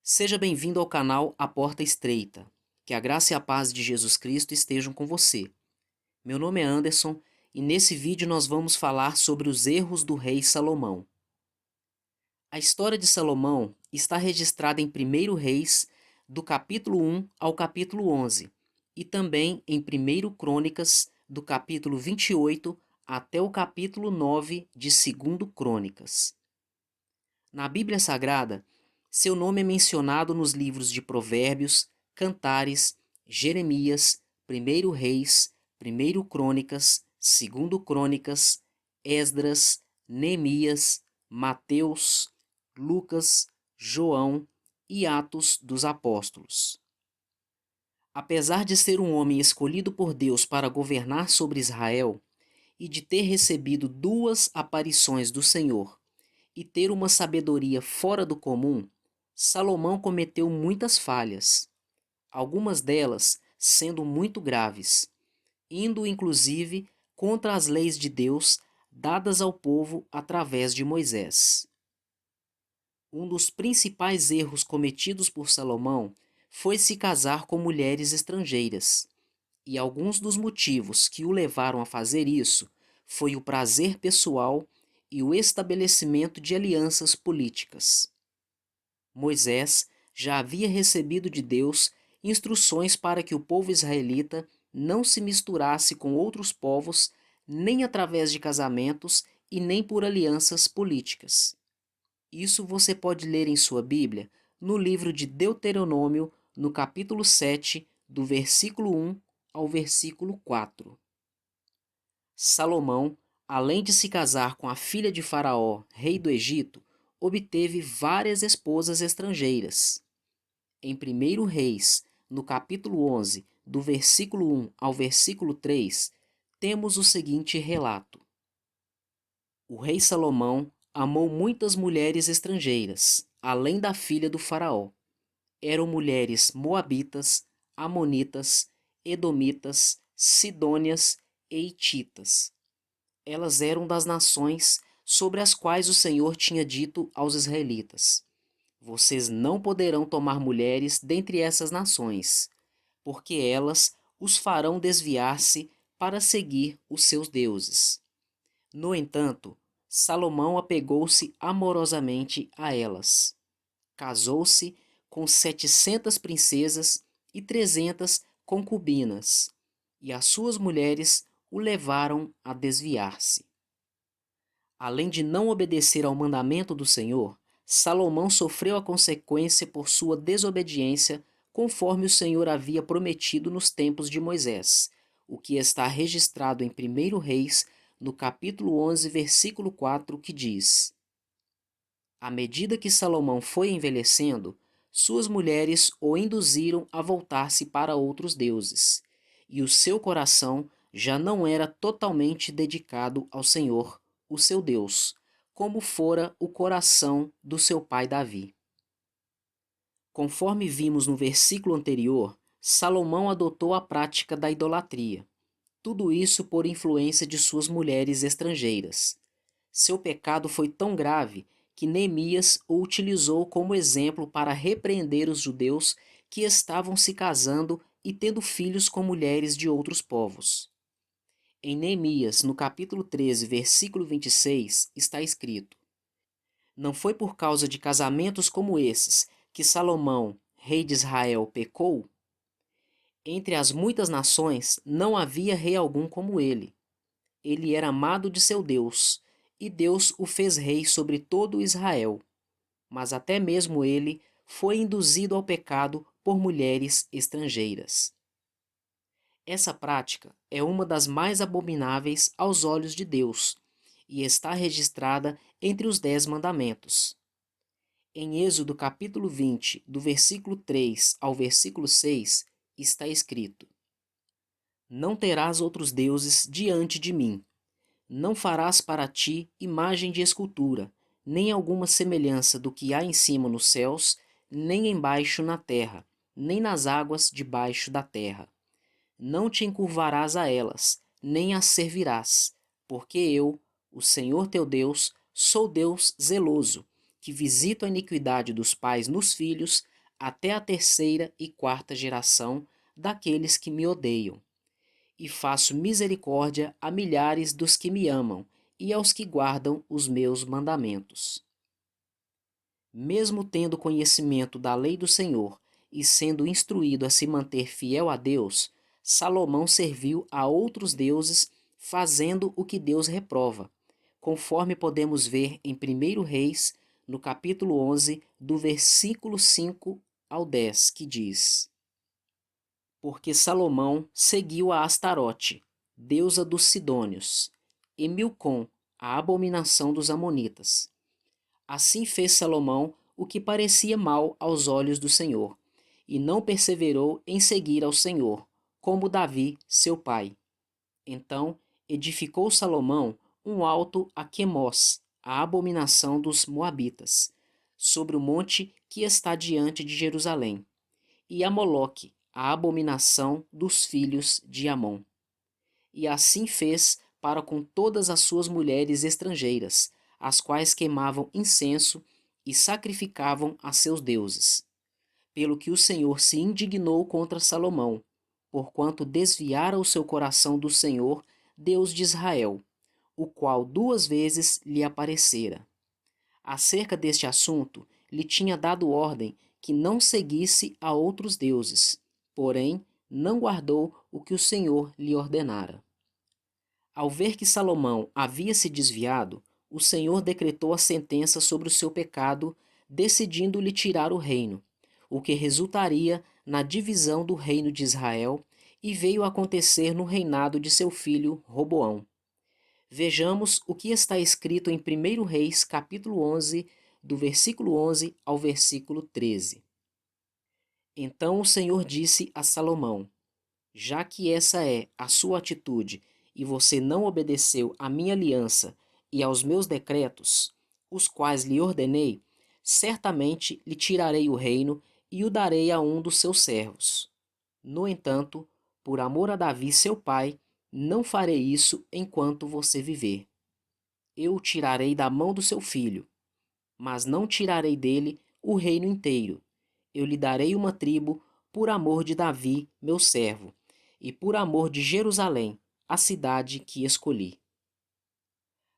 Seja bem-vindo ao canal A Porta Estreita. Que a graça e a paz de Jesus Cristo estejam com você. Meu nome é Anderson e nesse vídeo nós vamos falar sobre os erros do rei Salomão. A história de Salomão está registrada em 1º Reis, do capítulo 1 ao capítulo 11, e também em 1º Crônicas, do capítulo 28 até o capítulo 9 de 2º Crônicas. Na Bíblia Sagrada, seu nome é mencionado nos livros de Provérbios, Cantares, Jeremias, 1º Reis, 1º Crônicas, 2º Crônicas, Esdras, Neemias, Mateus, Lucas, João e Atos dos Apóstolos. Apesar de ser um homem escolhido por Deus para governar sobre Israel e de ter recebido 2 aparições do Senhor, e ter uma sabedoria fora do comum, Salomão cometeu muitas falhas, algumas delas sendo muito graves, indo inclusive contra as leis de Deus dadas ao povo através de Moisés. Um dos principais erros cometidos por Salomão foi se casar com mulheres estrangeiras, e alguns dos motivos que o levaram a fazer isso foi o prazer pessoal e o estabelecimento de alianças políticas. Moisés já havia recebido de Deus instruções para que o povo israelita não se misturasse com outros povos, nem através de casamentos e nem por alianças políticas. Isso você pode ler em sua Bíblia no livro de Deuteronômio, no capítulo 7, do versículo 1 ao versículo 4. Salomão, além de se casar com a filha de Faraó, rei do Egito, obteve várias esposas estrangeiras. Em 1º Reis, no capítulo 11, do versículo 1 ao versículo 3, temos o seguinte relato. O rei Salomão amou muitas mulheres estrangeiras, além da filha do Faraó. Eram mulheres moabitas, amonitas, edomitas, sidônias e hititas. Elas eram das nações sobre as quais o Senhor tinha dito aos israelitas: Vocês não poderão tomar mulheres dentre essas nações, porque elas os farão desviar-se para seguir os seus deuses. No entanto, Salomão apegou-se amorosamente a elas. Casou-se com 700 princesas e 300 concubinas, e as suas mulheres o levaram a desviar-se. Além de não obedecer ao mandamento do Senhor, Salomão sofreu a consequência por sua desobediência, conforme o Senhor havia prometido nos tempos de Moisés, o que está registrado em 1º Reis, no capítulo 11, versículo 4, que diz: À medida que Salomão foi envelhecendo, suas mulheres o induziram a voltar-se para outros deuses, e o seu coração já não era totalmente dedicado ao Senhor, o seu Deus, como fora o coração do seu pai Davi. Conforme vimos no versículo anterior, Salomão adotou a prática da idolatria. Tudo isso por influência de suas mulheres estrangeiras. Seu pecado foi tão grave que Neemias o utilizou como exemplo para repreender os judeus que estavam se casando e tendo filhos com mulheres de outros povos. Em Neemias, no capítulo 13, versículo 26, está escrito: Não foi por causa de casamentos como esses que Salomão, rei de Israel, pecou? Entre as muitas nações não havia rei algum como ele. Ele era amado de seu Deus, e Deus o fez rei sobre todo Israel. Mas até mesmo ele foi induzido ao pecado por mulheres estrangeiras. Essa prática é uma das mais abomináveis aos olhos de Deus e está registrada entre os 10 mandamentos. Em Êxodo capítulo 20, do versículo 3 ao versículo 6, está escrito: Não terás outros deuses diante de mim. Não farás para ti imagem de escultura, nem alguma semelhança do que há em cima nos céus, nem embaixo na terra, nem nas águas debaixo da terra. Não te encurvarás a elas, nem as servirás, porque eu, o Senhor teu Deus, sou Deus zeloso, que visito a iniquidade dos pais nos filhos, até a terceira e quarta geração daqueles que me odeiam. E faço misericórdia a milhares dos que me amam e aos que guardam os meus mandamentos. Mesmo tendo conhecimento da lei do Senhor e sendo instruído a se manter fiel a Deus, Salomão serviu a outros deuses, fazendo o que Deus reprova, conforme podemos ver em 1 Reis, no capítulo 11, do versículo 5 ao 10, que diz: Porque Salomão seguiu a Astarote, deusa dos Sidônios, e Milcom, a abominação dos Amonitas. Assim fez Salomão o que parecia mal aos olhos do Senhor, e não perseverou em seguir ao Senhor, como Davi, seu pai. Então edificou Salomão um alto a Quemós, a abominação dos Moabitas, sobre o monte que está diante de Jerusalém, e a Moloque, a abominação dos filhos de Amon. E assim fez para com todas as suas mulheres estrangeiras, as quais queimavam incenso e sacrificavam a seus deuses. Pelo que o Senhor se indignou contra Salomão, porquanto desviara o seu coração do Senhor, Deus de Israel, o qual 2 vezes lhe aparecera. Acerca deste assunto, lhe tinha dado ordem que não seguisse a outros deuses, porém não guardou o que o Senhor lhe ordenara. Ao ver que Salomão havia se desviado, o Senhor decretou a sentença sobre o seu pecado, decidindo-lhe tirar o reino, o que resultaria na divisão do reino de Israel, e veio a acontecer no reinado de seu filho Roboão. Vejamos o que está escrito em 1 Reis, capítulo 11, do versículo 11 ao versículo 13. Então o Senhor disse a Salomão: Já que essa é a sua atitude, e você não obedeceu à minha aliança e aos meus decretos, os quais lhe ordenei, certamente lhe tirarei o reino e o darei a um dos seus servos. No entanto, por amor a Davi, seu pai, não farei isso enquanto você viver. Eu o tirarei da mão do seu filho, mas não tirarei dele o reino inteiro. Eu lhe darei uma tribo por amor de Davi, meu servo, e por amor de Jerusalém, a cidade que escolhi.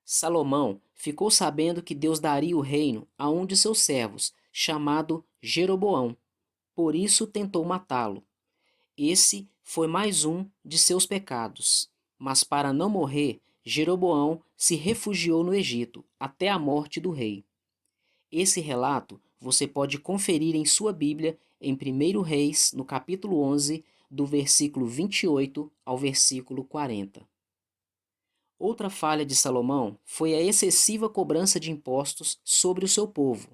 Salomão ficou sabendo que Deus daria o reino a um de seus servos, chamado Jeroboão. Por isso tentou matá-lo. Esse foi mais um de seus pecados. Mas para não morrer, Jeroboão se refugiou no Egito, até a morte do rei. Esse relato você pode conferir em sua Bíblia em 1 Reis, no capítulo 11, do versículo 28 ao versículo 40. Outra falha de Salomão foi a excessiva cobrança de impostos sobre o seu povo,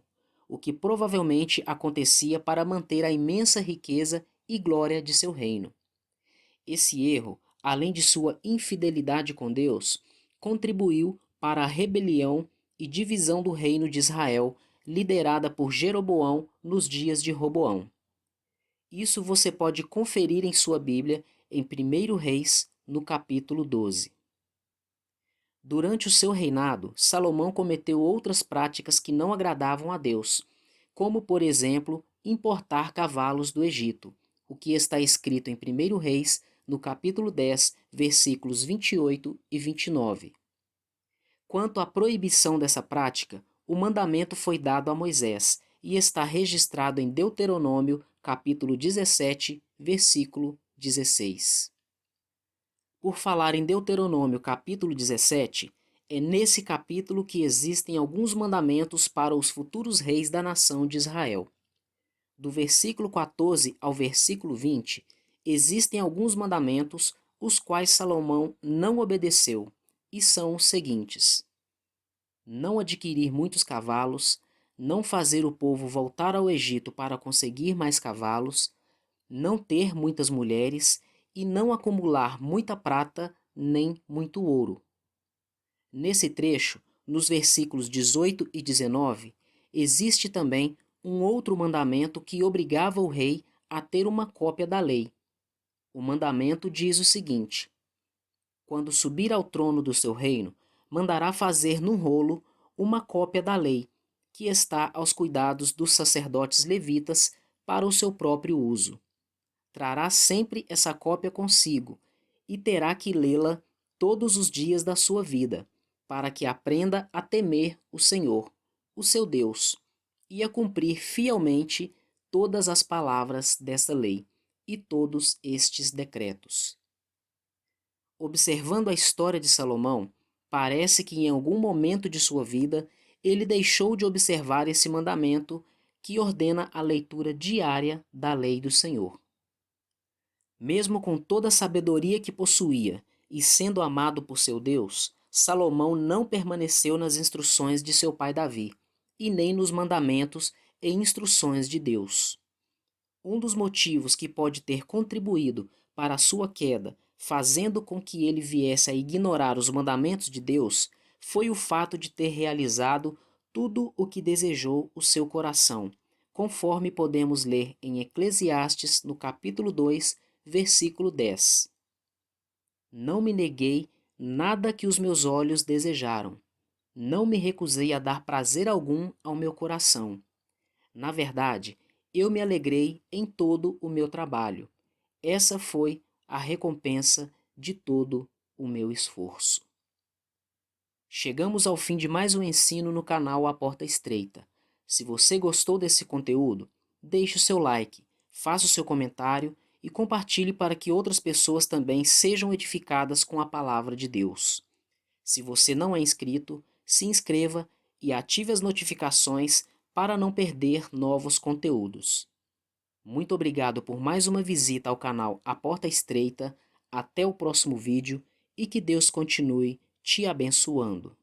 o que provavelmente acontecia para manter a imensa riqueza e glória de seu reino. Esse erro, além de sua infidelidade com Deus, contribuiu para a rebelião e divisão do reino de Israel, liderada por Jeroboão nos dias de Roboão. Isso você pode conferir em sua Bíblia em 1 Reis, no capítulo 12. Durante o seu reinado, Salomão cometeu outras práticas que não agradavam a Deus, como, por exemplo, importar cavalos do Egito, o que está escrito em 1 Reis, no capítulo 10, versículos 28 e 29. Quanto à proibição dessa prática, o mandamento foi dado a Moisés e está registrado em Deuteronômio, capítulo 17, versículo 16. Por falar em Deuteronômio, capítulo 17, é nesse capítulo que existem alguns mandamentos para os futuros reis da nação de Israel. Do versículo 14 ao versículo 20, existem alguns mandamentos os quais Salomão não obedeceu, e são os seguintes: não adquirir muitos cavalos, não fazer o povo voltar ao Egito para conseguir mais cavalos, não ter muitas mulheres e não acumular muita prata nem muito ouro. Nesse trecho, nos versículos 18 e 19, existe também um outro mandamento que obrigava o rei a ter uma cópia da lei. O mandamento diz o seguinte: quando subir ao trono do seu reino, mandará fazer num rolo uma cópia da lei, que está aos cuidados dos sacerdotes levitas para o seu próprio uso. Trará sempre essa cópia consigo e terá que lê-la todos os dias da sua vida, para que aprenda a temer o Senhor, o seu Deus, e a cumprir fielmente todas as palavras desta lei e todos estes decretos. Observando a história de Salomão, parece que em algum momento de sua vida ele deixou de observar esse mandamento que ordena a leitura diária da lei do Senhor. Mesmo com toda a sabedoria que possuía e sendo amado por seu Deus, Salomão não permaneceu nas instruções de seu pai Davi, e nem nos mandamentos e instruções de Deus. Um dos motivos que pode ter contribuído para a sua queda, fazendo com que ele viesse a ignorar os mandamentos de Deus, foi o fato de ter realizado tudo o que desejou o seu coração, conforme podemos ler em Eclesiastes, no capítulo 2, versículo 10. Não me neguei nada que os meus olhos desejaram. Não me recusei a dar prazer algum ao meu coração. Na verdade, eu me alegrei em todo o meu trabalho. Essa foi a recompensa de todo o meu esforço. Chegamos ao fim de mais um ensino no canal A Porta Estreita. Se você gostou desse conteúdo, deixe o seu like, faça o seu comentário e compartilhe para que outras pessoas também sejam edificadas com a palavra de Deus. Se você não é inscrito, se inscreva e ative as notificações para não perder novos conteúdos. Muito obrigado por mais uma visita ao canal A Porta Estreita. Até o próximo vídeo e que Deus continue te abençoando.